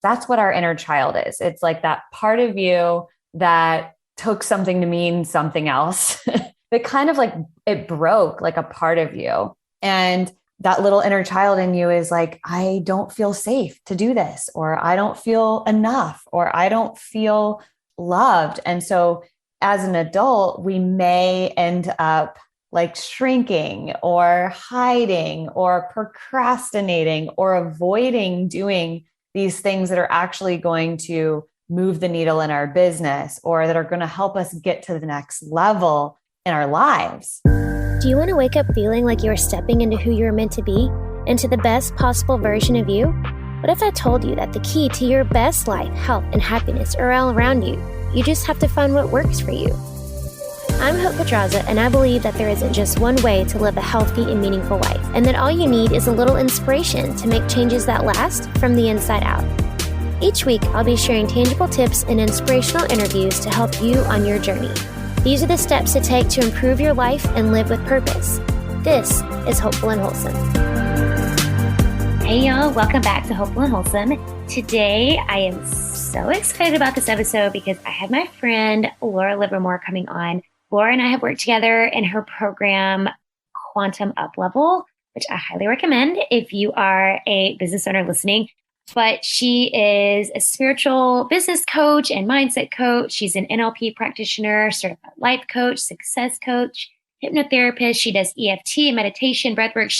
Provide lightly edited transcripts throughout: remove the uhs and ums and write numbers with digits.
that's what our inner child is. It's like that part of you that took something to mean something else. It kind of like it broke like a part of you. And that little inner child in you is like, I don't feel safe to do this, or I don't feel enough, or I don't feel loved. And so as an adult, we may end up like shrinking or hiding or procrastinating or avoiding doing these things that are actually going to move the needle in our business or that are going to help us get to the next level in our lives. Do you want to wake up feeling like you are stepping into who you are meant to be, into the best possible version of you? What if I told you that the key to your best life, health, and happiness are all around you? You just have to find what works for you. I'm Hope Pedraza, and I believe that there isn't just one way to live a healthy and meaningful life, and that all you need is a little inspiration to make changes that last from the inside out. Each week, I'll be sharing tangible tips and inspirational interviews to help you on your journey. These are the steps to take to improve your life and live with purpose. This is Hopeful and Wholesome. Hey y'all, welcome back to Hopeful and Wholesome. Today, I am so excited about this episode because I have my friend Laura Livermore coming on. Laura and I have worked together in her program, Quantum Uplevel, which I highly recommend if you are a business owner listening. But she is a spiritual business coach and mindset coach. She's an NLP practitioner, certified life coach, success coach, hypnotherapist. She does EFT, meditation, breathwork.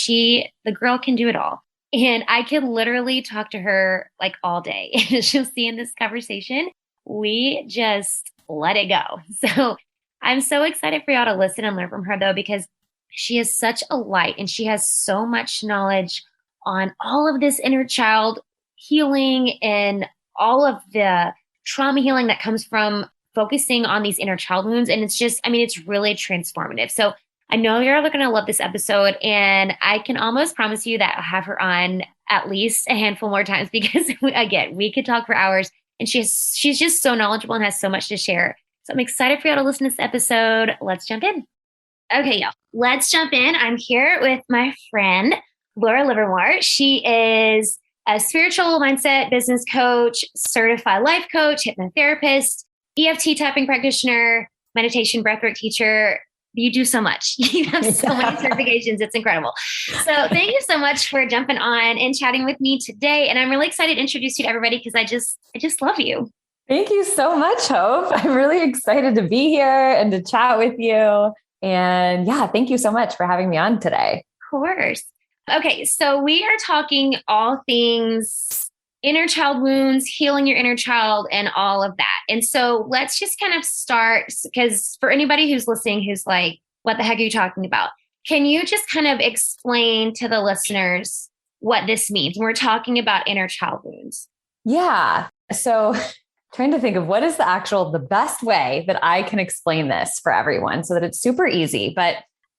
The girl can do it all. And I can literally talk to her like all day. As you'll see in this conversation, we just let it go. So I'm so excited for y'all to listen and learn from her though, because she is such a light and she has so much knowledge on all of this inner child healing and all of the trauma healing that comes from focusing on these inner child wounds. And it's just, it's really transformative. So I know you're going to love this episode, and I can almost promise you that I'll have her on at least a handful more times because again, we could talk for hours, and she's just so knowledgeable and has so much to share. So I'm excited for y'all to listen to this episode. Let's jump in. Okay, y'all, let's jump in. I'm here with my friend, Laura Livermore. She is a spiritual mindset business coach, certified life coach, hypnotherapist, EFT tapping practitioner, meditation breathwork teacher. You do so much. You have so many certifications. It's incredible. So thank you so much for jumping on and chatting with me today. And I'm really excited to introduce you to everybody because I just love you. Thank you so much, Hope. I'm really excited to be here and to chat with you. And yeah, thank you so much for having me on today. Of course. Okay, so we are talking all things inner child wounds, healing your inner child, and all of that. And so let's just kind of start, because for anybody who's listening, who's like, what the heck are you talking about? Can you just kind of explain to the listeners what this means when we're talking about inner child wounds? Yeah. So trying to think of what is the best way that I can explain this for everyone so that it's super easy. But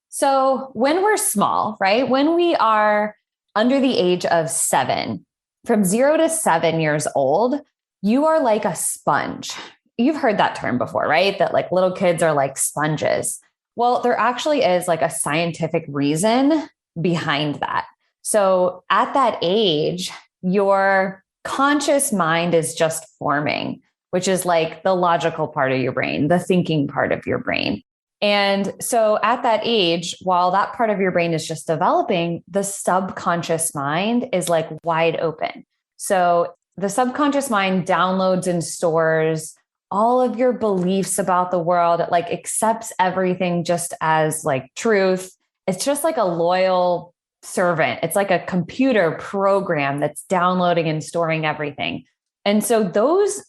so when we're small, right? When we are under the age of 7, from 0 to 7 years old, you are like a sponge. You've heard that term before, right? That like little kids are like sponges. Well, there actually is like a scientific reason behind that. So at that age, your conscious mind is just forming, which is like the logical part of your brain, the thinking part of your brain. And so at that age, while that part of your brain is just developing, the subconscious mind is like wide open. So the subconscious mind downloads and stores all of your beliefs about the world. It like accepts everything just as like truth. It's just like a loyal servant. It's like a computer program that's downloading and storing everything. And so those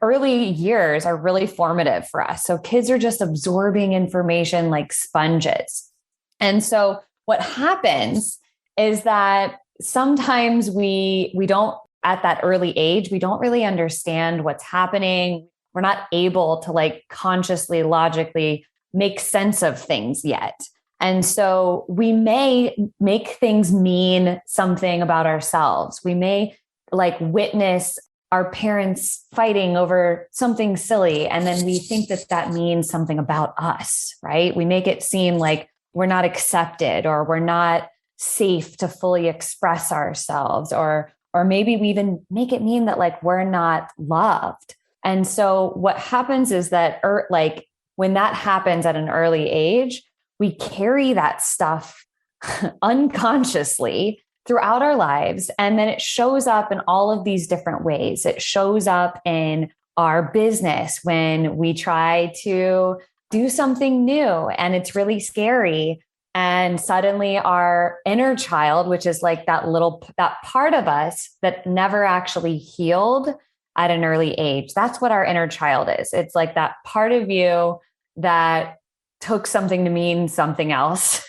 early years are really formative for us. So kids are just absorbing information like sponges. And so what happens is that sometimes we don't, at that early age, we don't really understand what's happening. We're not able to like consciously, logically make sense of things yet. And so we may make things mean something about ourselves. We may like witness our parents fighting over something silly. And then we think that that means something about us, right? We make it seem like we're not accepted or we're not safe to fully express ourselves or or maybe we even make it mean that like we're not loved. And so what happens is that like when that happens at an early age, we carry that stuff unconsciously throughout our lives. And then it shows up in all of these different ways. It shows up in our business when we try to do something new and it's really scary. And suddenly our inner child, which is like that part of us that never actually healed at an early age. That's what our inner child is. It's like that part of you that took something to mean something else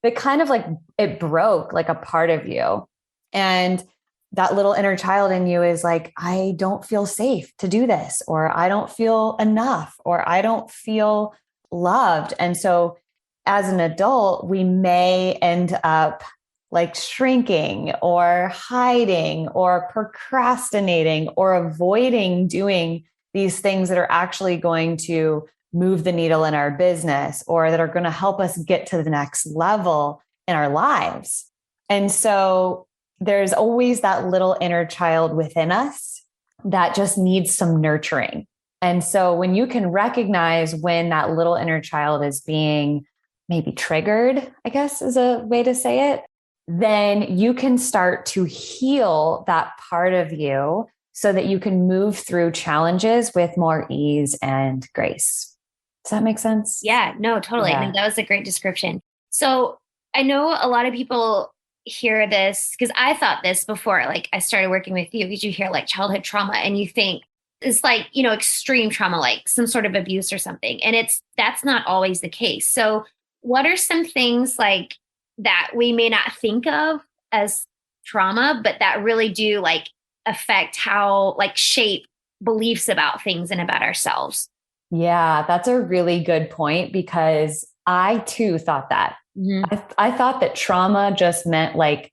that kind of like it broke like a part of you. And that little inner child in you is like, I don't feel safe to do this, or I don't feel enough, or I don't feel loved. And so as an adult, we may end up like shrinking or hiding or procrastinating or avoiding doing these things that are actually going to move the needle in our business or that are going to help us get to the next level in our lives. And so there's always that little inner child within us that just needs some nurturing. And so when you can recognize when that little inner child is being maybe triggered, I guess is a way to say it, then you can start to heal that part of you so that you can move through challenges with more ease and grace. Does that make sense? Yeah, no, totally. Yeah. I think that was a great description. So I know a lot of people hear this because I thought this before, like I started working with you, because you hear like childhood trauma and you think it's like, extreme trauma, like some sort of abuse or something. And that's not always the case. So what are some things like that we may not think of as trauma, but that really do like affect how like shape beliefs about things and about ourselves? Yeah, that's a really good point because I too thought that. Mm-hmm. I thought that trauma just meant like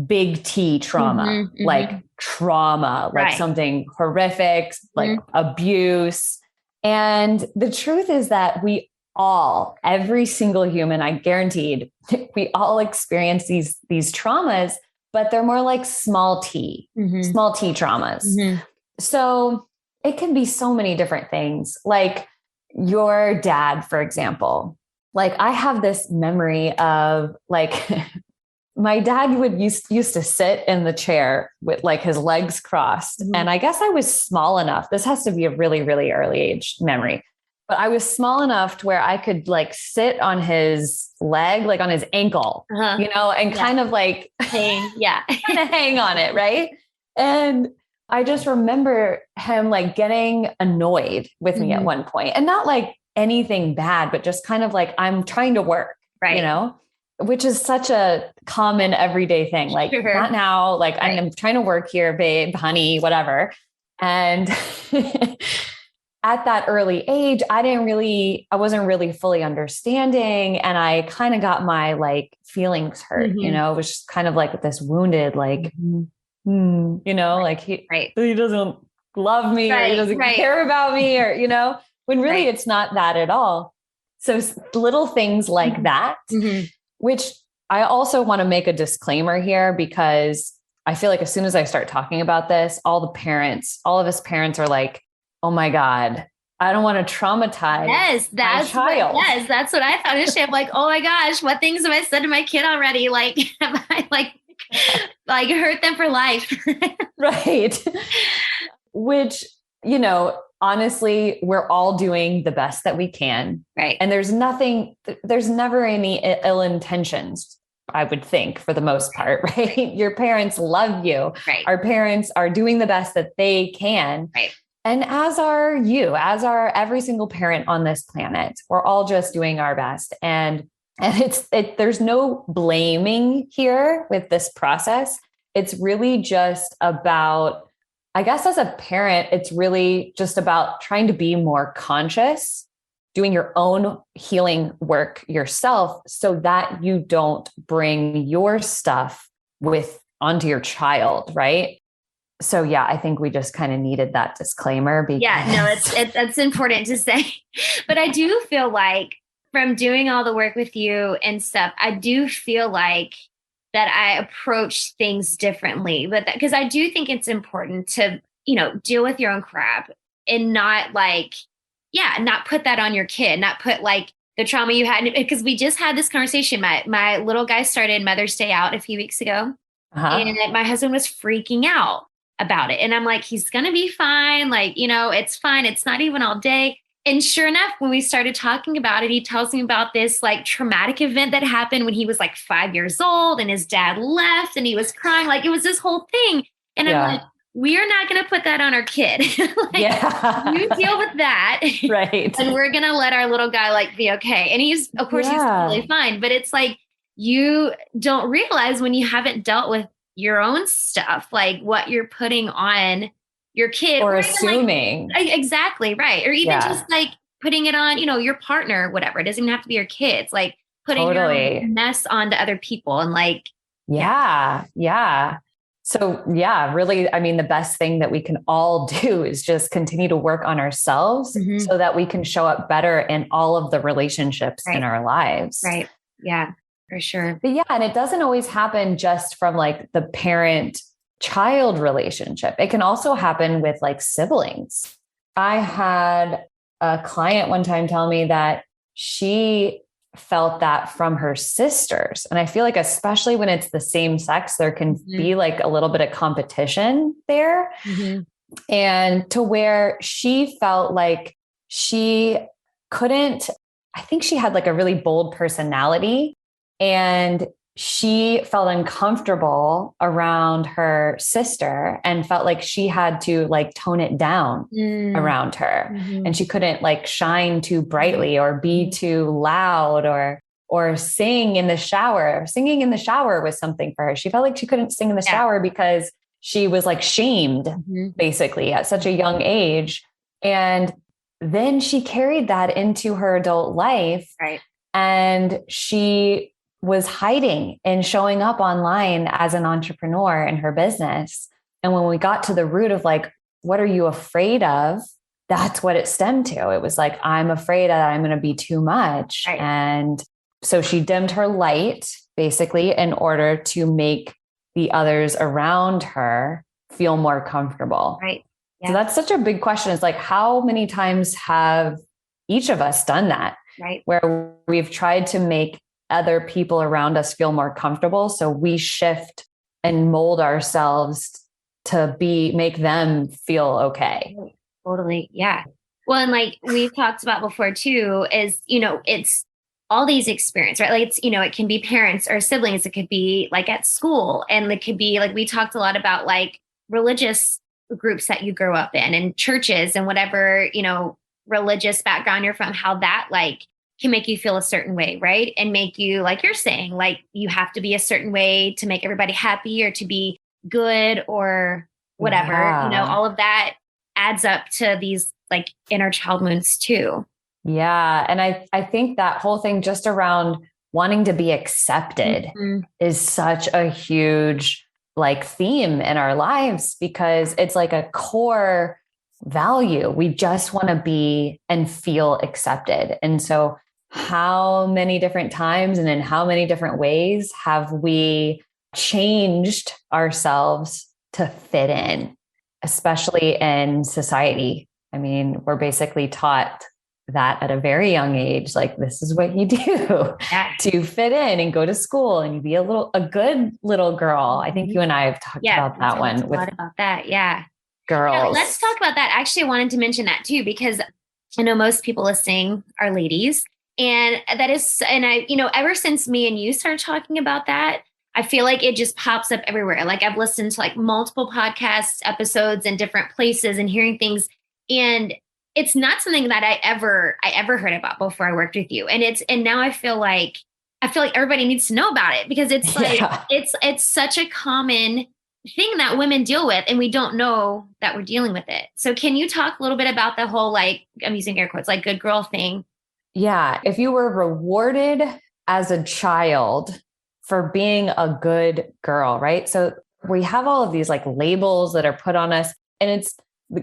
big T trauma, mm-hmm. like trauma, like right. something horrific, like abuse. And the truth is that every single human, I guaranteed, we all experience these traumas, but they're more like small T traumas. Mm-hmm. So it can be so many different things. Like your dad, for example, like I have this memory of like my dad used to sit in the chair with like his legs crossed. Mm-hmm. And I guess I was small enough. This has to be a really, really early age memory. But I was small enough to where I could like sit on his leg, like on his ankle, and kind of like hang on it. Right. And I just remember him like getting annoyed with me at one point, and not like anything bad, but just kind of like, I'm trying to work, right. Which is such a common everyday thing. Like not now, like right. I'm trying to work here, babe, honey, whatever. And at that early age, I wasn't really fully understanding. And I kind of got my like feelings hurt, it was just kind of like this wounded, like, right. like he doesn't love me or he doesn't care about me or, when really it's not that at all. So little things like that, which I also want to make a disclaimer here because I feel like as soon as I start talking about this, all of us parents are like, oh my God, I don't want to traumatize my child. That's what I thought initially. I'm like, oh my gosh, what things have I said to my kid already? Like, have I like hurt them for life? Right. Which, honestly, we're all doing the best that we can. Right. And there's never any ill intentions, I would think, for the most part, right? Your parents love you. Right. Our parents are doing the best that they can. Right. And as are every single parent on this planet. We're all just doing our best. And there's no blaming here with this process. It's really just about, I guess as a parent, it's really just about trying to be more conscious, doing your own healing work yourself so that you don't bring your stuff onto your child, right? So yeah, I think we just kind of needed that disclaimer. That's important to say. But I do feel like from doing all the work with you and stuff, I do feel like that I approach things differently. But because I do think it's important to, deal with your own crap and not not put that on your kid, not put like the trauma you had. Because we just had this conversation. My little guy started Mother's Day out a few weeks ago. And my husband was freaking out about it. And I'm like, he's going to be fine. Like, it's fine. It's not even all day. And sure enough, when we started talking about it, he tells me about this like traumatic event that happened when he was like 5 years old and his dad left and he was crying. Like it was this whole thing. And I'm like, we are not going to put that on our kid. You deal with that. Right. And we're going to let our little guy like be okay. And he's, of course, he's totally fine. But it's like, you don't realize when you haven't dealt with your own stuff, like what you're putting on your kid or assuming. Exactly. Right. Or even just like putting it on, your partner, whatever. It doesn't even have to be your kids, like putting your own mess onto other people and like. Yeah. So really, I mean, the best thing that we can all do is just continue to work on ourselves so that we can show up better in all of the relationships in our lives. Right. Yeah, for sure. But and it doesn't always happen just from like the parent-child relationship. It can also happen with like siblings. I had a client one time tell me that she felt that from her sisters. And I feel like, especially when it's the same sex, there can be like a little bit of competition there. And to where she felt like she couldn't, I think she had like a really bold personality and she felt uncomfortable around her sister and felt like she had to like tone it down around her. And she couldn't like shine too brightly or be too loud or sing in the shower. Singing in the shower was something for her. She felt like she couldn't sing in the shower because she was like shamed basically at such a young age. And then she carried that into her adult life. Right. And she was hiding and showing up online as an entrepreneur in her business. And when we got to the root of like, what are you afraid of? That's what it stemmed to. It was like, I'm afraid that I'm going to be too much. Right. And so she dimmed her light basically in order to make the others around her feel more comfortable. Right. Yeah. So that's such a big question. It's like, how many times have each of us done that? Right. Where we've tried to make other people around us feel more comfortable. So we shift and mold ourselves to make them feel okay. Totally. Yeah. Well, and like we've talked about before too, is, it's all these experiences, right? Like it's, it can be parents or siblings. It could be like at school. And it could be like, we talked a lot about like religious groups that you grow up in and churches and whatever, religious background you're from, how that like can make you feel a certain way, right? And make you, like you're saying, like you have to be a certain way to make everybody happy or to be good or whatever, all of that adds up to these like inner child wounds too. Yeah. And I think that whole thing just around wanting to be accepted is such a huge like theme in our lives because it's like a core value. We just want to be and feel accepted. And so how many different times and in how many different ways have we changed ourselves to fit in, especially in society? I mean, we're basically taught that at a very young age, like this is what you do to fit in and go to school and be a good little girl. I think you and I have talked about that one. A lot about that. Yeah. Girls. Yeah, let's talk about that. Actually, I wanted to mention that too, because I know most people listening are ladies. And that is, and I, ever since me and you started talking about that, I feel like it just pops up everywhere. Like I've listened to like multiple podcast episodes in different places and hearing things. And it's not something that I ever heard about before I worked with you. And now I feel like everybody needs to know about it because it's like, it's such a common thing that women deal with and we don't know that we're dealing with it. So can you talk a little bit about the whole, like, I'm using air quotes, like good girl thing? Yeah. If you were rewarded as a child for being a good girl, right? So we have all of these like labels that are put on us and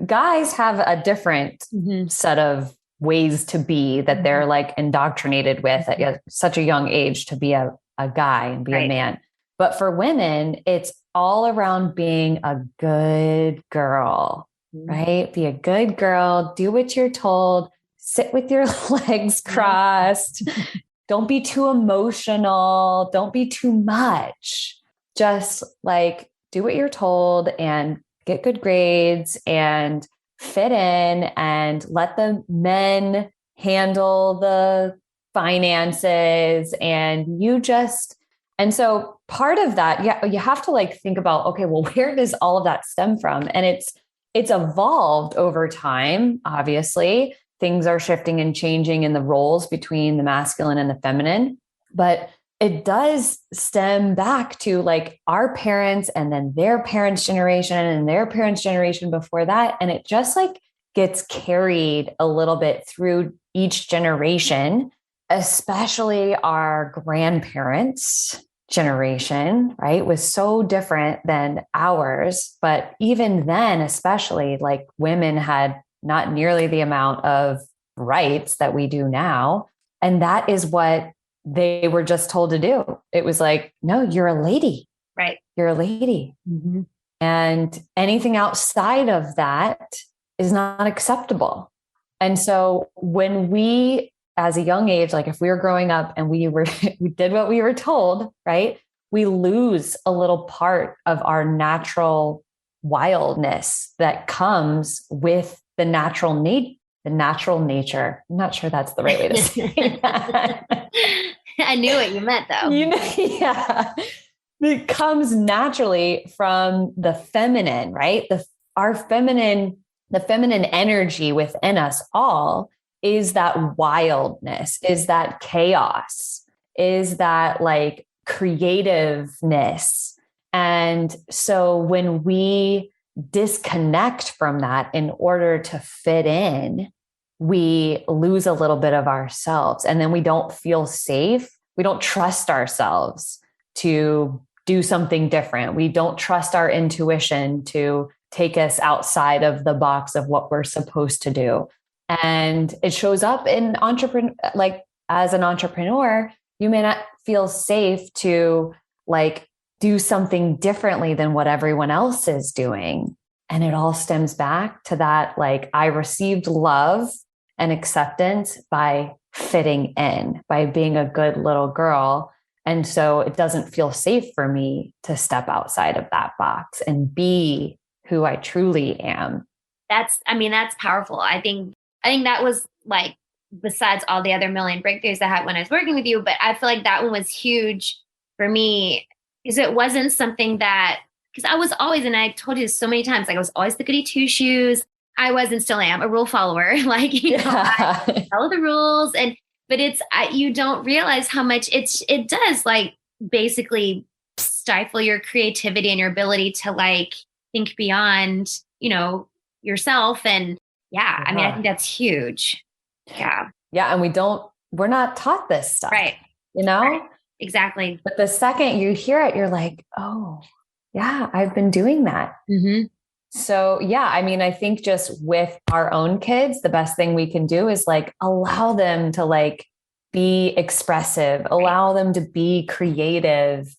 guys have a different set of ways to be that they're like indoctrinated with at such a young age to be a guy and be a man. But for women, it's all around being a good girl, right? Be a good girl, do what you're told, sit with your legs crossed. Don't be too emotional. Don't be too much. Just like do what you're told and get good grades and fit in and let the men handle the finances and so part of that, yeah, you have to like think about, okay, well, where does all of that stem from? And it's evolved over time. Obviously, things are shifting and changing in the roles between the masculine and the feminine, but it does stem back to like our parents and then their parents' generation and their parents' generation before that. And it just like gets carried a little bit through each generation, especially our grandparents' generation, right, was so different than ours. But even then, especially like women had not nearly the amount of rights that we do now. And that is what they were just told to do. It was like, no, you're a lady. Right. You're a lady. Mm-hmm. And anything outside of that is not acceptable. And so when we, as a young age, like if we were growing up and we did what we were told, right, we lose a little part of our natural wildness that comes with the natural nature. I'm not sure that's the right way to say that. I knew what you meant though. Yeah. It comes naturally from the feminine, right? The feminine energy within us all is that wildness, is that chaos, is that like creativeness. And so when we disconnect from that in order to fit in, we lose a little bit of ourselves, and then we don't feel safe. We don't trust ourselves to do something different. We don't trust our intuition to take us outside of the box of what we're supposed to do. And it shows up in like as an entrepreneur, you may not feel safe to like do something differently than what everyone else is doing. And it all stems back to that, like I received love and acceptance by fitting in, by being a good little girl. And so it doesn't feel safe for me to step outside of that box and be who I truly am. That's powerful. I think that was like, besides all the other million breakthroughs I had when I was working with you, but I feel like that one was huge for me because it wasn't something because I was always, and I told you this so many times, like I was always the goody two shoes. I was and still am a rule follower. Like, I follow the rules but you don't realize how much it does like basically stifle your creativity and your ability to like think beyond, yourself. And yeah, I mean, I think that's huge. Yeah. Yeah. And we're not taught this stuff. Right. Right. Exactly. But the second you hear it, you're like, oh yeah, I've been doing that. Mm-hmm. So yeah, I mean, I think just with our own kids, the best thing we can do is like allow them to like be expressive, allow them to be creative,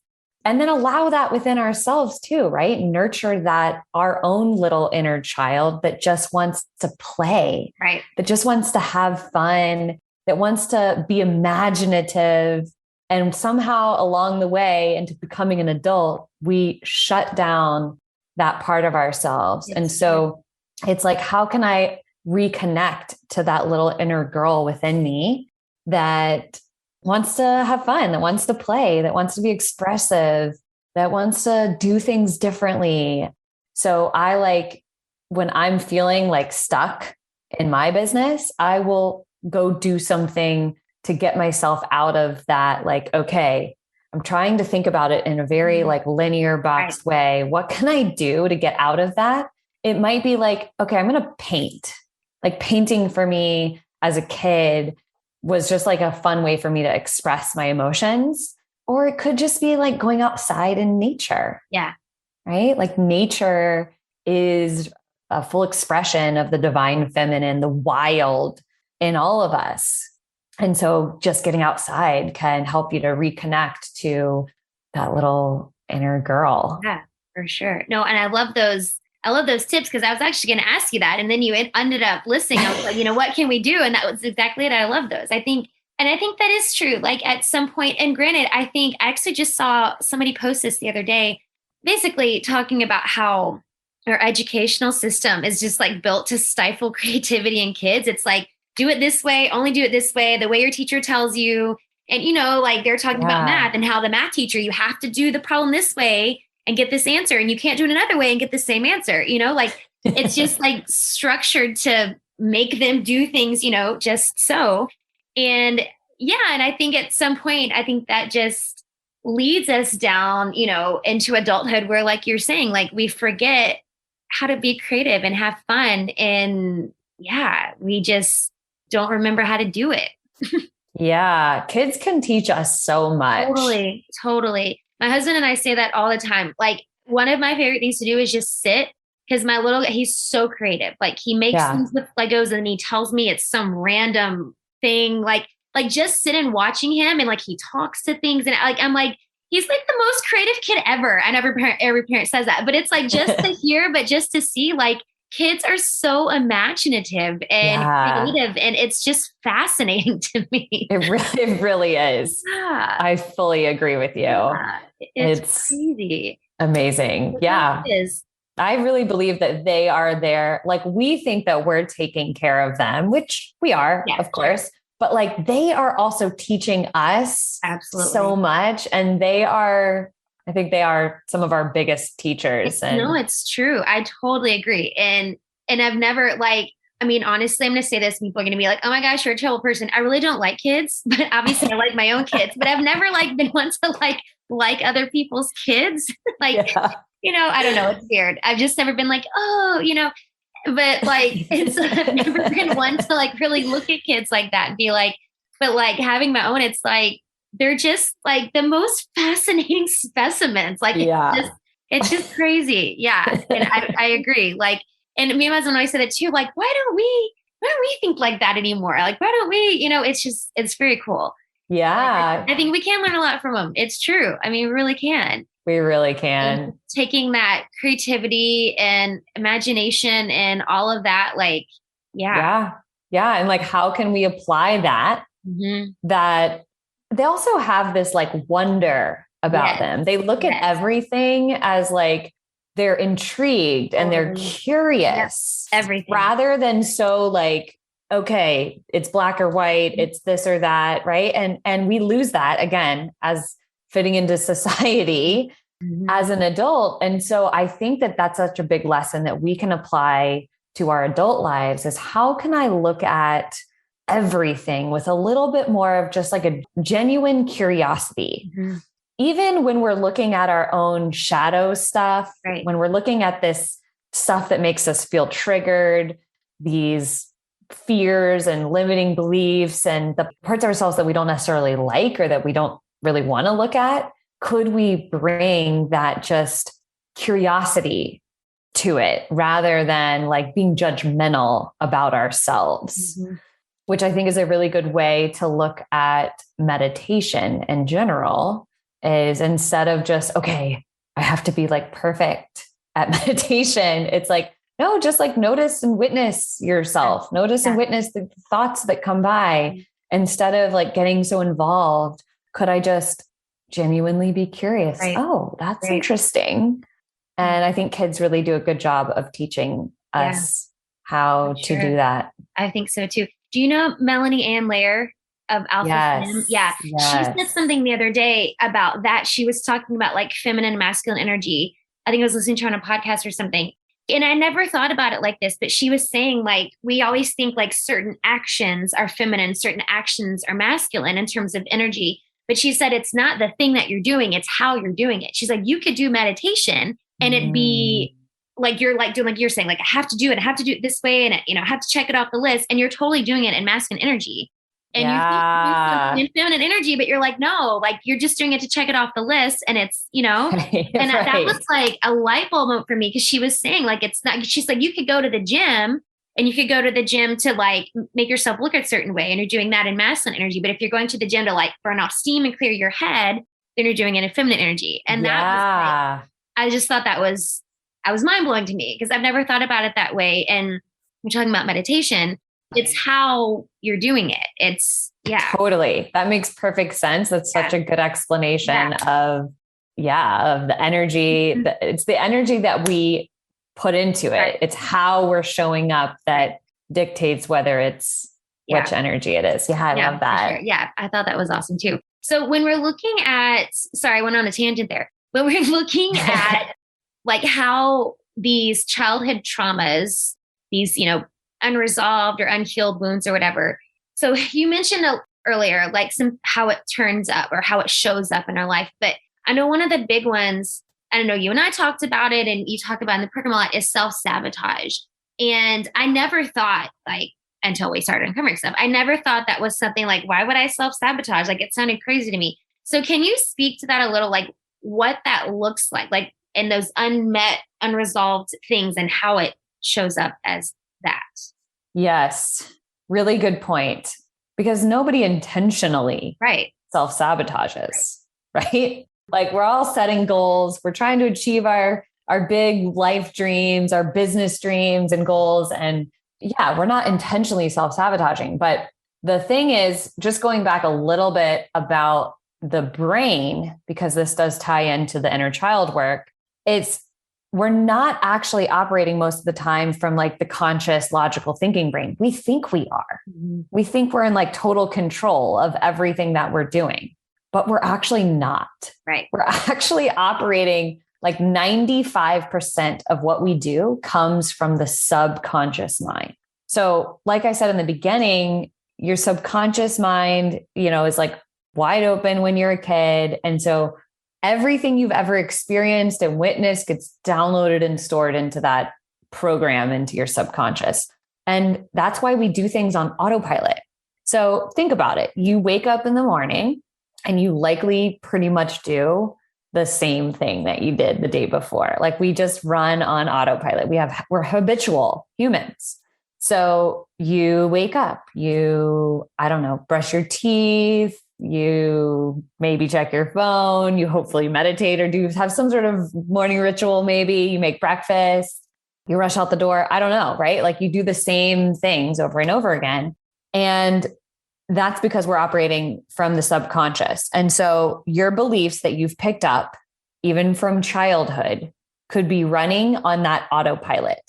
and then allow that within ourselves too, right? Nurture that our own little inner child that just wants to play, right? That just wants to have fun, that wants to be imaginative. And somehow along the way into becoming an adult, we shut down that part of ourselves. Yes. And so it's like, how can I reconnect to that little inner girl within me that wants to have fun, that wants to play, that wants to be expressive, that wants to do things differently. So I like when I'm feeling like stuck in my business, I will go do something to get myself out of that. Like, okay, I'm trying to think about it in a very like linear boxed way. What can I do to get out of that? It might be like, okay, I'm going to paint. Like painting for me as a kid was just like a fun way for me to express my emotions. Or it could just be like going outside in nature. Yeah. Right? Like nature is a full expression of the divine feminine, the wild in all of us. And so just getting outside can help you to reconnect to that little inner girl. Yeah, for sure. No, and I love those tips because I was actually going to ask you that. And then you ended up listening. I was like, what can we do? And that was exactly it. I love those. I think that is true. Like at some point, and granted, I think I actually just saw somebody post this the other day, basically talking about how our educational system is just like built to stifle creativity in kids. It's like, do it this way, only do it this way, the way your teacher tells you. And, like they're talking about Yeah. math and how the math teacher, you have to do the problem this way and get this answer. And you can't do it another way and get the same answer, like it's just like structured to make them do things, just so. And yeah, and I think at some point, I think that just leads us down, into adulthood where, like you're saying, like we forget how to be creative and have fun. And yeah, we just don't remember how to do it. Yeah. Kids can teach us so much. Totally, totally. My husband and I say that all the time. Like one of my favorite things to do is just sit because he's so creative. Like he makes things with Legos and he tells me it's some random thing. Like just sit and watching him and like he talks to things and I'm like, he's like the most creative kid ever. And every parent says that, but it's like just to hear, but just to see like kids are so imaginative and creative and it's just fascinating to me. It really is. Yeah. I fully agree with you. Yeah. It's crazy. Amazing. Yeah. It is. I really believe that they are there. Like we think that we're taking care of them, which we are, of course, but like they are also teaching us so much. And I think they are some of our biggest teachers. No, it's true. I totally agree. And I've never honestly, I'm going to say this. People are going to be like, oh my gosh, you're a terrible person. I really don't like kids, but obviously I like my own kids, but I've never been one to like other people's kids. I don't know. It's weird. I've just never been like, oh, but I've never been one to really look at kids like that and be like, but having my own, it's like, they're just the most fascinating specimens. It's just crazy. Yeah. And I agree. And me and my husband always said it too. Why don't we think like that anymore? Why don't we, it's very cool. Yeah. I think we can learn a lot from them. It's true. I mean, we really can. We really can. And taking that creativity and imagination and all of that, Yeah. And how can we apply that? Mm-hmm. That they also have this wonder about them. They look at everything as they're intrigued and they're curious. Everything. Rather than so okay, it's black or white, it's this or that, right? And we lose that again as fitting into society as an adult. And so I think that that's such a big lesson that we can apply to our adult lives is how can I look at everything with a little bit more of just a genuine curiosity. Even when we're looking at our own shadow stuff, when we're looking at this stuff that makes us feel triggered, these fears and limiting beliefs and the parts of ourselves that we don't necessarily like or that we don't really want to look at, could we bring that just curiosity to it rather than being judgmental about ourselves? Which I think is a really good way to look at meditation in general is instead of just, okay, I have to be perfect at meditation. It's no, just notice and witness yourself, notice and witness the thoughts that come by instead of getting so involved. Could I just genuinely be curious? Oh, that's interesting. And I think kids really do a good job of teaching us how to do that. I think so too. Do you know Melanie Ann Lair of Alpha Fem? Yeah. She said something the other day about that. She was talking about feminine and masculine energy. I think I was listening to her on a podcast or something. And I never thought about it like this, but she was saying we always think certain actions are feminine, certain actions are masculine in terms of energy. But she said, it's not the thing that you're doing, it's how you're doing it. She's you could do meditation and it'd be you're doing you're saying, I have to do it. I have to do it this way. And, I have to check it off the list. And you're totally doing it in masculine energy. And you think you're in feminine energy, but you're no, you're just doing it to check it off the list. And it's, and that was a light bulb moment for me. Cause she was saying it's not, she's you could go to the gym and you could go to the gym to make yourself look a certain way. And you're doing that in masculine energy. But if you're going to the gym to burn off steam and clear your head, then you're doing it in feminine energy. And that was like, I just thought that was mind blowing to me because I've never thought about it that way. And we're talking about meditation. It's how you're doing it. It's Totally. That makes perfect sense. That's such a good explanation of the energy. It's the energy that we put into it. Right. It's how we're showing up that dictates whether it's which energy it is. Yeah. I love that. Sure. Yeah. I thought that was awesome too. So when we're looking at, sorry, I went on a tangent there, but we're looking at like how these childhood traumas, these, unresolved or unhealed wounds or whatever. So you mentioned earlier, like how it turns up or how it shows up in our life. But I know one of the big ones, I don't know, you and I talked about it and you talk about in the program a lot, is self-sabotage. And I never thought until we started uncovering stuff, I never thought that was something like, why would I self-sabotage? Like it sounded crazy to me. So can you speak to that a little, like what that looks like in those unresolved things and how it shows up as that? Yes. Really good point. Because nobody intentionally self-sabotages, right? Like we're all setting goals. We're trying to achieve our big life dreams, our business dreams and goals. And we're not intentionally self-sabotaging. But the thing is, just going back a little bit about the brain, because this does tie into the inner child work, we're not actually operating most of the time from like the conscious, logical thinking brain. We think we are. Mm-hmm. We think we're in like total control of everything that we're doing, but we're actually not. Right. We're actually operating like 95% of what we do comes from the subconscious mind. So like I said in the beginning, your subconscious mind, is like wide open when you're a kid. And so everything you've ever experienced and witnessed gets downloaded and stored into that program, into your subconscious. And that's why we do things on autopilot. So think about it. You wake up in the morning and you likely pretty much do the same thing that you did the day before. Like we just run on autopilot. We're habitual humans. So you wake up, brush your teeth, you maybe check your phone, you hopefully meditate or have some sort of morning ritual. Maybe you make breakfast, you rush out the door. I don't know, right? Like you do the same things over and over again. And that's because we're operating from the subconscious. And so your beliefs that you've picked up, even from childhood, could be running on that autopilot.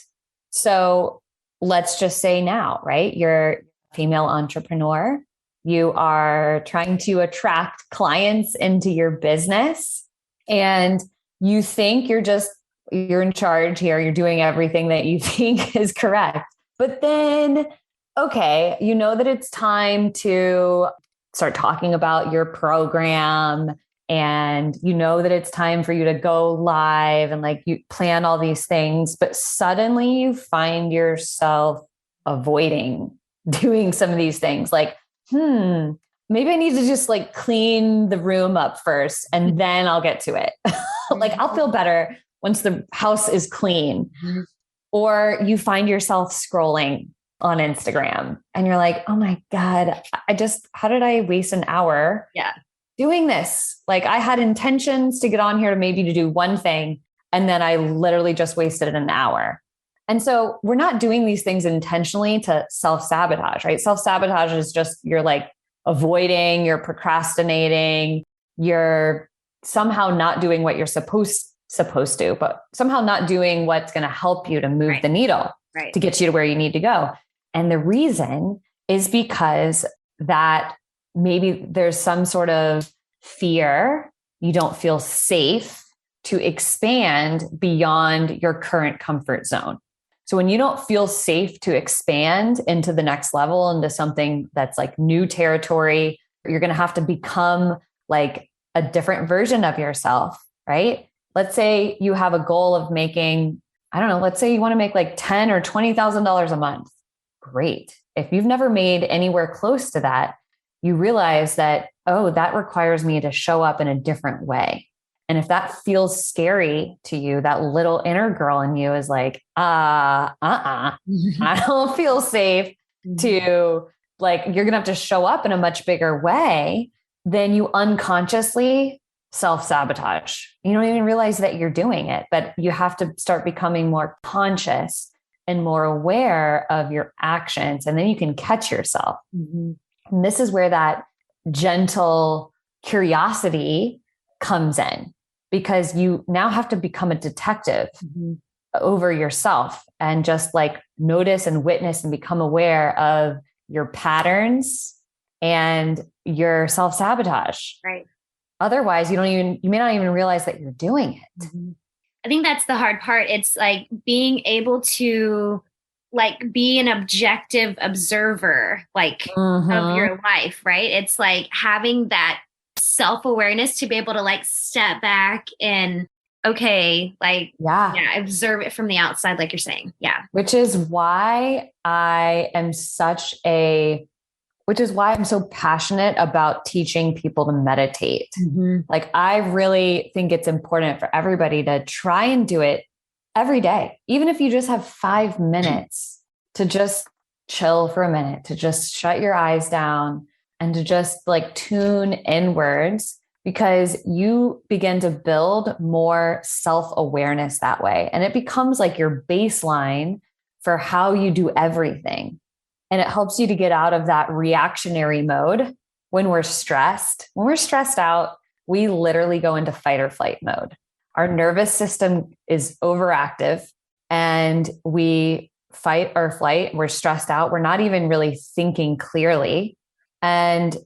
So let's just say now, right? You're a female entrepreneur. You are trying to attract clients into your business and you think you're in charge here. You're doing everything that you think is correct. But then, okay, you know that it's time to start talking about your program and you know that it's time for you to go live and like you plan all these things, but suddenly you find yourself avoiding doing some of these things like, maybe I need to just like clean the room up first and then I'll get to it. Like I'll feel better once the house is clean. Mm-hmm. Or you find yourself scrolling on Instagram and you're like, oh my God, how did I waste an hour doing this? Like I had intentions to get on here to do one thing. And then I literally just wasted an hour. And so we're not doing these things intentionally to self-sabotage, right? Self-sabotage is just, you're like avoiding, you're procrastinating, you're somehow not doing what you're supposed to, but somehow not doing what's going to help you to move the needle to get you to where you need to go. And the reason is because that maybe there's some sort of fear, you don't feel safe to expand beyond your current comfort zone. So when you don't feel safe to expand into the next level, into something that's like new territory, you're going to have to become like a different version of yourself, right? Let's say you have a goal of making, let's say you want to make like $10,000 or $20,000 a month. Great. If you've never made anywhere close to that, you realize that, that requires me to show up in a different way. And if that feels scary to you, that little inner girl in you is like, I don't feel safe to like, you're going to have to show up in a much bigger way. Then you unconsciously self-sabotage. You don't even realize that you're doing it, but you have to start becoming more conscious and more aware of your actions. And then you can catch yourself. Mm-hmm. And this is where that gentle curiosity comes in, because you now have to become a detective over yourself and just like notice and witness and become aware of your patterns and your self-sabotage. Right. Otherwise, you may not even realize that you're doing it. Mm-hmm. I think that's the hard part. It's like being able to like be an objective observer, like of your life, right? It's like having that self-awareness to be able to like step back and observe it from the outside, like you're saying. Yeah. Which is why I'm so passionate about teaching people to meditate. Mm-hmm. Like, I really think it's important for everybody to try and do it every day. Even if you just have 5 minutes to just chill for a minute, to just shut your eyes down and to just like tune inwards, because you begin to build more self-awareness that way. And it becomes like your baseline for how you do everything. And it helps you to get out of that reactionary mode when we're stressed. When we're stressed out, we literally go into fight or flight mode. Our nervous system is overactive and we fight or flight. We're stressed out. We're not even really thinking clearly. And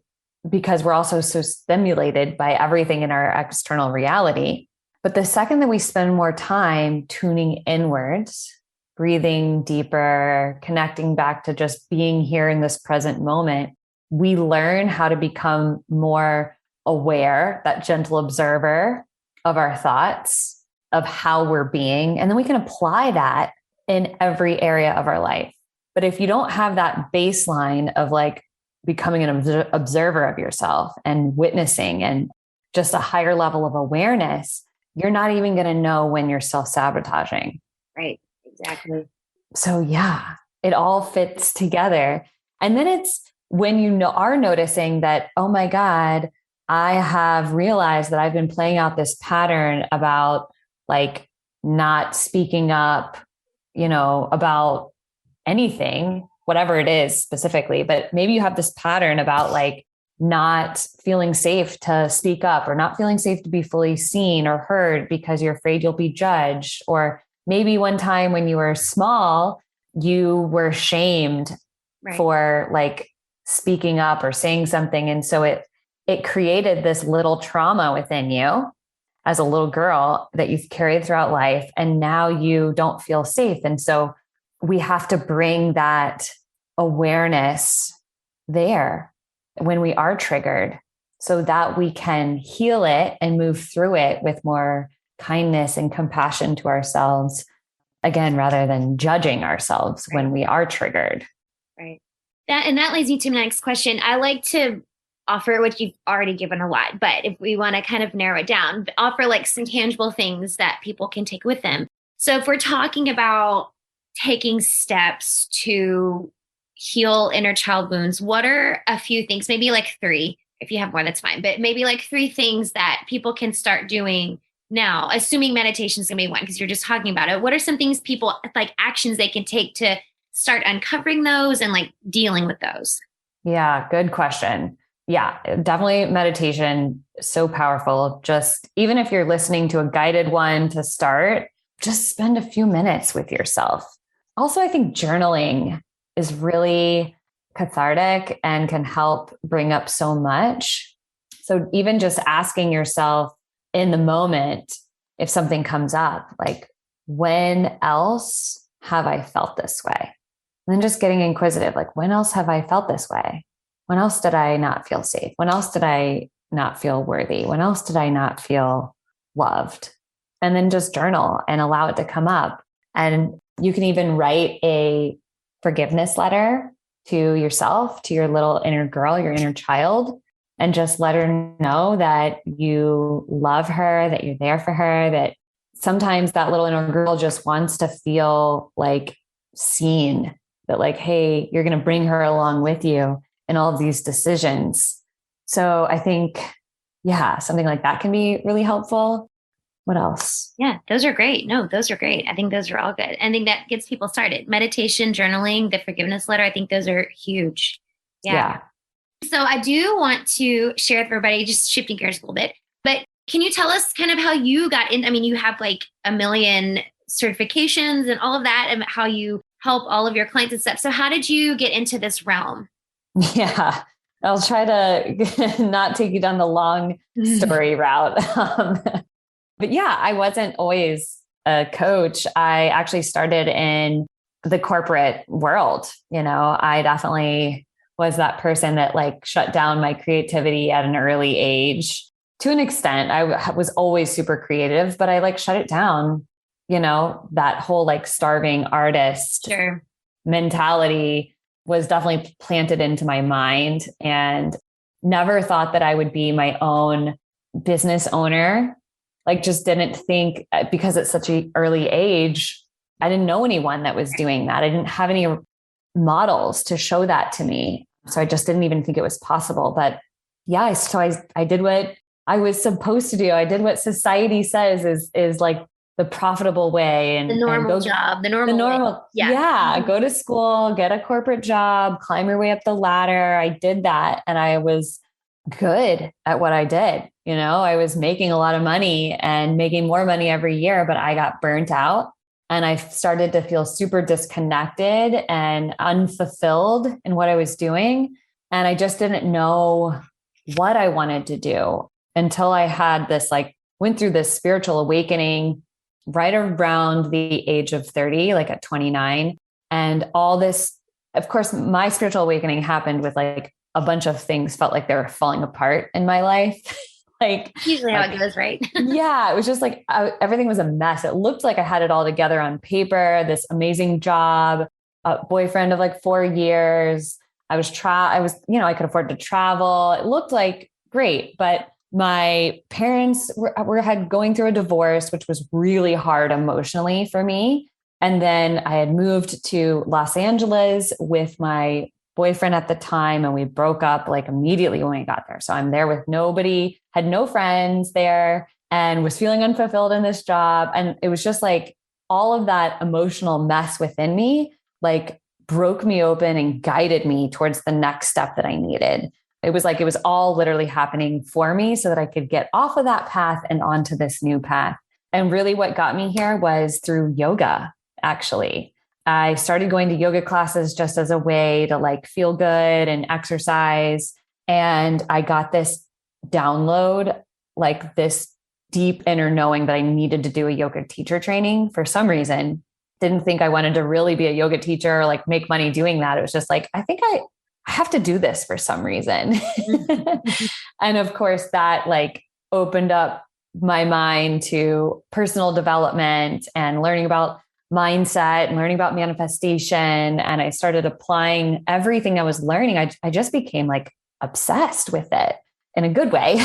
because we're also so stimulated by everything in our external reality. But the second that we spend more time tuning inwards, breathing deeper, connecting back to just being here in this present moment, we learn how to become more aware, that gentle observer of our thoughts, of how we're being. And then we can apply that in every area of our life. But if you don't have that baseline of like becoming an observer of yourself and witnessing and just a higher level of awareness, you're not even going to know when you're self-sabotaging. Right. Exactly. So yeah, it all fits together. And then it's when you are noticing that, oh my God, I have realized that I've been playing out this pattern about like not speaking up, about anything, whatever it is specifically, but maybe you have this pattern about like not feeling safe to speak up or not feeling safe to be fully seen or heard because you're afraid you'll be judged. Or maybe one time when you were small, you were shamed for like speaking up or saying something. And so it created this little trauma within you as a little girl that you've carried throughout life. And now you don't feel safe. And so we have to bring that awareness there when we are triggered so that we can heal it and move through it with more kindness and compassion to ourselves, again, rather than judging ourselves when we are triggered. Right. That leads me to my next question. I like to offer, which you've already given a lot, but if we want to kind of narrow it down, offer like some tangible things that people can take with them. So if we're talking about taking steps to heal inner child wounds, what are a few things, maybe like 3, if you have more, that's fine, but maybe like 3 things that people can start doing now, assuming meditation is going to be one, because you're just talking about it. What are some things people, like actions they can take to start uncovering those and like dealing with those? Yeah, good question. Yeah, definitely meditation, so powerful. Just even if you're listening to a guided one to start, just spend a few minutes with yourself. Also, I think journaling is really cathartic and can help bring up so much. So even just asking yourself in the moment, if something comes up, like, when else have I felt this way? And then just getting inquisitive, like, when else have I felt this way? When else did I not feel safe? When else did I not feel worthy? When else did I not feel loved? And then just journal and allow it to come up. And you can even write a forgiveness letter to yourself, to your little inner girl, your inner child, and just let her know that you love her, that you're there for her, that sometimes that little inner girl just wants to feel like seen, that like, hey, you're going to bring her along with you in all of these decisions. So I think yeah, something like that can be really helpful. What else? Yeah, those are great. No, those are great. I think those are all good. I think that gets people started. Meditation, journaling, the forgiveness letter. I think those are huge. Yeah. Yeah. So I do want to share with everybody, just shifting gears a little bit, but can you tell us kind of how you got in? I mean, you have like a million certifications and all of that, and how you help all of your clients and stuff. So how did you get into this realm? Yeah. I'll try to not take you down the long story route. But yeah, I wasn't always a coach. I actually started in the corporate world. I definitely was that person that like shut down my creativity at an early age. To an extent, I was always super creative, but I like shut it down. That whole like starving artist Sure. mentality was definitely planted into my mind, and never thought that I would be my own business owner. Like just didn't think, because at such an early age, I didn't know anyone that was doing that. I didn't have any models to show that to me. So I just didn't even think it was possible. But yeah, so I did what I was supposed to do. I did what society says is like the profitable way, and The normal job, the normal way. Yeah. Go to school, get a corporate job, climb your way up the ladder. I did that. And I was good at what I did. I was making a lot of money and making more money every year, but I got burnt out, and I started to feel super disconnected and unfulfilled in what I was doing. And I just didn't know what I wanted to do until I had this, like, went through this spiritual awakening right around the age of 30, like at 29. And all this, of course, my spiritual awakening happened with like a bunch of things felt like they were falling apart in my life. Like usually how it goes, right? Yeah. It was just like, everything was a mess. It looked like I had it all together on paper, this amazing job, a boyfriend of like 4 years. I could afford to travel. It looked like great, but my parents had going through a divorce, which was really hard emotionally for me. And then I had moved to Los Angeles with my boyfriend at the time, and we broke up like immediately when we got there. So I'm there with nobody, had no friends there, and was feeling unfulfilled in this job. And it was just like all of that emotional mess within me, like broke me open and guided me towards the next step that I needed. It was like, it was all literally happening for me so that I could get off of that path and onto this new path. And really what got me here was through yoga, actually. I started going to yoga classes just as a way to like feel good and exercise. And I got this download, like this deep inner knowing that I needed to do a yoga teacher training for some reason. Didn't think I wanted to really be a yoga teacher or like make money doing that. It was just like, I think I have to do this for some reason. And of course that like opened up my mind to personal development and learning about mindset and learning about manifestation. And I started applying everything I was learning. I just became like obsessed with it in a good way.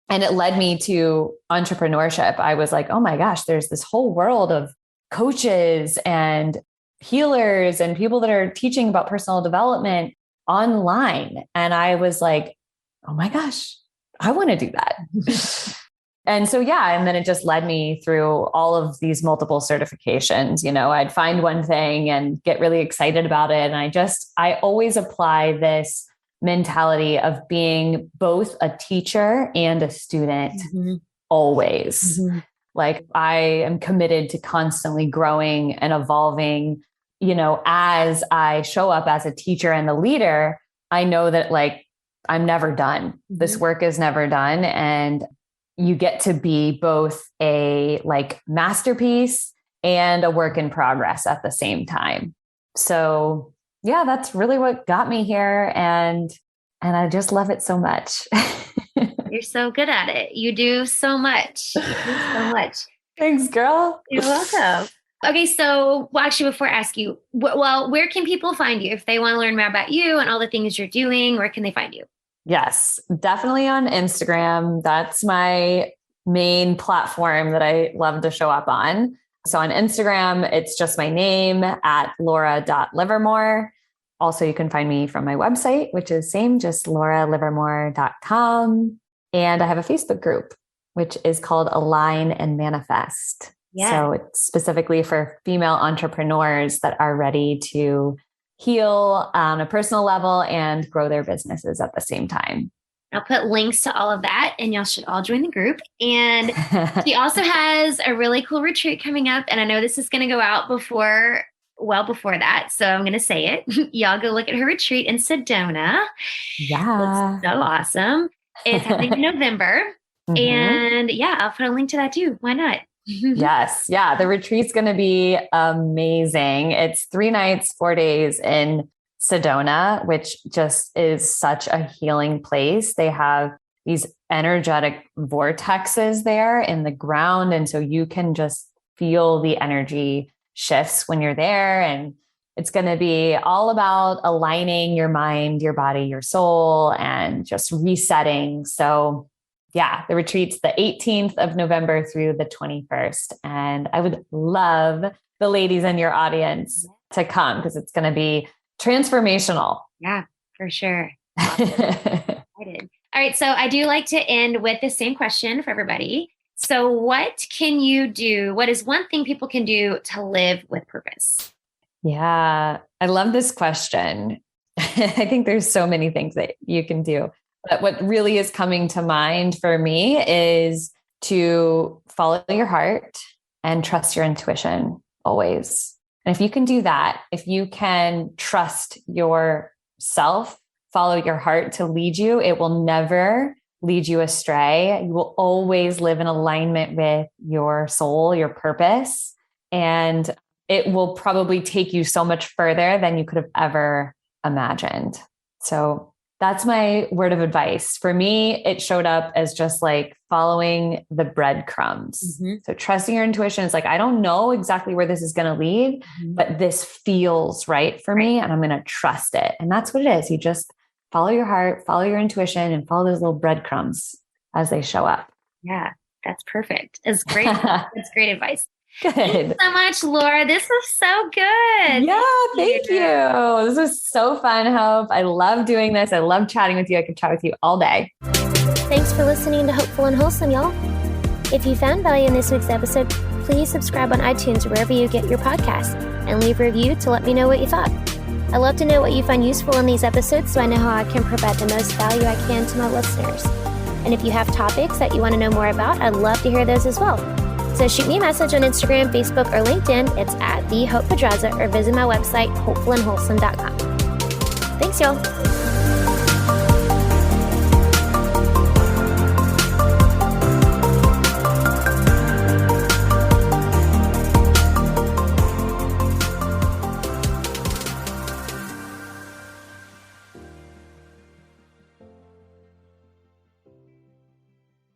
And it led me to entrepreneurship. I was like, oh my gosh, there's this whole world of coaches and healers and people that are teaching about personal development online. And I was like, oh my gosh, I want to do that. And so, yeah. And then it just led me through all of these multiple certifications. I'd find one thing and get really excited about it. And I always apply this mentality of being both a teacher and a student, always. Like I am committed to constantly growing and evolving. As I show up as a teacher and a leader, I know that like I'm never done. This work is never done. And you get to be both a like masterpiece and a work in progress at the same time. So yeah, that's really what got me here. And I just love it so much. You're so good at it. You do so much. You do so much. Thanks, girl. You're welcome. Okay. So actually, before I ask you, where can people find you if they want to learn more about you and all the things you're doing? Where can they find you? Yes, definitely on Instagram. That's my main platform that I love to show up on. So on Instagram, it's just my name at laura.livermore. also you can find me from my website, which is same, just lauralivermore.com. And I have a Facebook group, which is called Align and Manifest. Yeah. So it's specifically for female entrepreneurs that are ready to heal on a personal level and grow their businesses at the same time. I'll put links to all of that and y'all should all join the group. And she also has a really cool retreat coming up. And I know this is going to go out well before that. So I'm going to say it. Y'all go look at her retreat in Sedona. Yeah. It's so awesome. It's happening in November. And yeah, I'll put a link to that too. Why not? Yes. Yeah. The retreat's going to be amazing. It's 3 nights, 4 days in Sedona, which just is such a healing place. They have these energetic vortexes there in the ground. And so you can just feel the energy shifts when you're there. And it's going to be all about aligning your mind, your body, your soul, and just resetting. So yeah, the retreat's the 18th of November through the 21st. And I would love the ladies in your audience to come because it's going to be transformational. Yeah, for sure. Awesome. All right. So I do like to end with the same question for everybody. So what can you do? What is one thing people can do to live with purpose? Yeah, I love this question. I think there's so many things that you can do. But what really is coming to mind for me is to follow your heart and trust your intuition always. And if you can do that, if you can trust yourself, follow your heart to lead you, it will never lead you astray. You will always live in alignment with your soul, your purpose, and it will probably take you so much further than you could have ever imagined. So that's my word of advice. For me, it showed up as just like following the breadcrumbs. So trusting your intuition is like, I don't know exactly where this is going to lead, but this feels right for me and I'm going to trust it. And that's what it is. You just follow your heart, follow your intuition, and follow those little breadcrumbs as they show up. Yeah, that's perfect. It's great. That's great advice. Good. Thank you so much, Laura. This was so good. Yeah, thank you. This was so fun, Hope. I love doing this. I love chatting with you. I could chat with you all day. Thanks for listening to Hopeful and Wholesome, y'all. If you found value in this week's episode, please subscribe on iTunes or wherever you get your podcasts and leave a review to let me know what you thought. I love to know what you find useful in these episodes so I know how I can provide the most value I can to my listeners. And if you have topics that you want to know more about, I'd love to hear those as well. So shoot me a message on Instagram, Facebook, or LinkedIn. It's @TheHopePedraza or visit my website, hopefulandwholesome.com. Thanks, y'all.